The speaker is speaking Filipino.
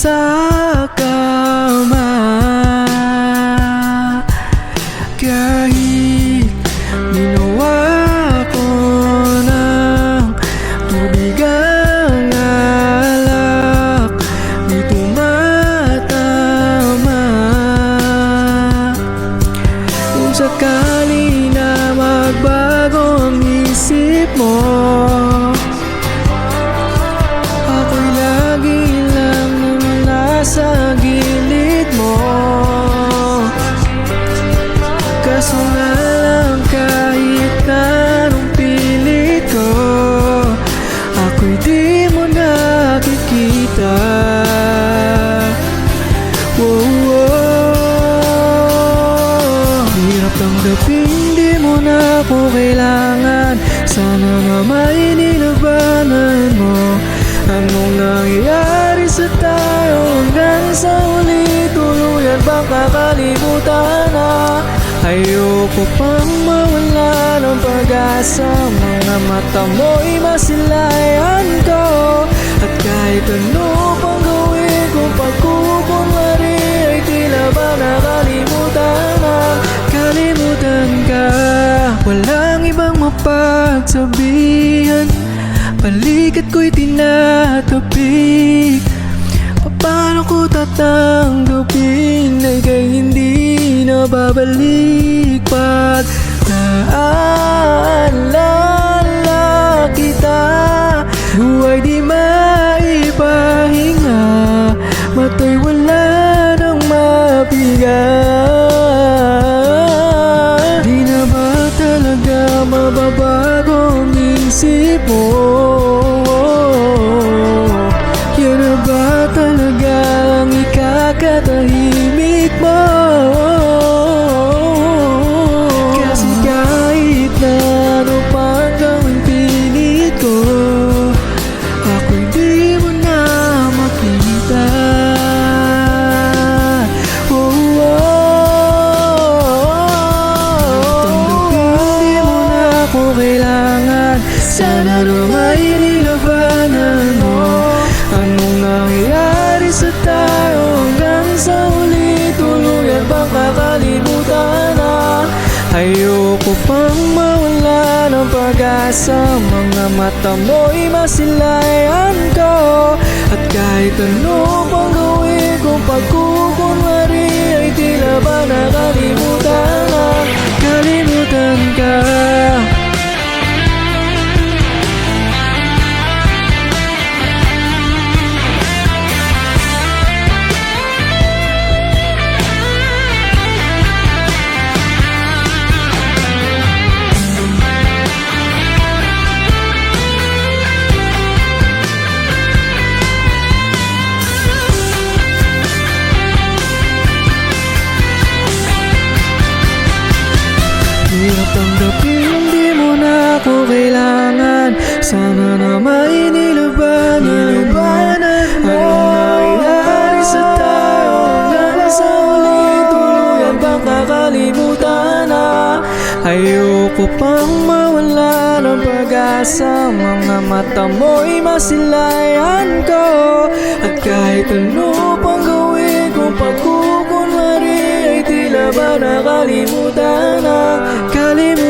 sa kama. Kahit ginawa ko ng tubig ang alak, di tumatama. Kung sakali na magbago ang isip mo, ako'y lagi lang nasa gilid mo. Kaso nga lang kahit na anong pilit ko, ako'y di mo nakikita. Hirap tanggapin, di mo na ako kailangan. Sana nga may nilabanan mo. Anong nangyayari sa tayo hanggang sa huli? Tuluyan bang kakalimutan na? Ayoko pang mawala ng pag-asa. Mga mata mo'y masilayan ko. At kahit ano pang gawin kung pagkukunwari, ay tila ba nakalimutan na? Kalimutan ka, walang ibang mapagsabihan. Balikat ko'y tinatabi. Paano ko tatanggapin na ika'y hindi na babalik? Pag naalala kita, buhay di maipahinga, mata'y wala nang mapiga. Di na ba talaga mababago ang isip mo? Yan na ba talaga ang ikakatahimik mo? Kasi kahit na ano pang gawing pilit ko, ako'y di mo na makita. Tanggapin, di mo na ako kailangan. Sana na may nilabanan mo. Anong nangyayari sa tayo hanggang sa huli? Tuluyan bang kakalimutan na? Ayoko pang mawala ng pag-asa. Mga mata mo'y masilayan ko. At kahit ano pang gawin kung pagkukunwari, ay tila ba nakalimutan na? Kalimutan ka. Hirap tanggapin, di mo na ako kailangan. Sana na may nilabanan mo. Anong nangyayari sa tayo hanggang sa huli? Tuluyan bang kakalimutan na? Ayoko pang mawala ng pag-asa. Mga mata mo'y masilayan ko. At kahit ano pang gawin kung pagkukunwari, ay tila ba nakalimutan na? Kalimutan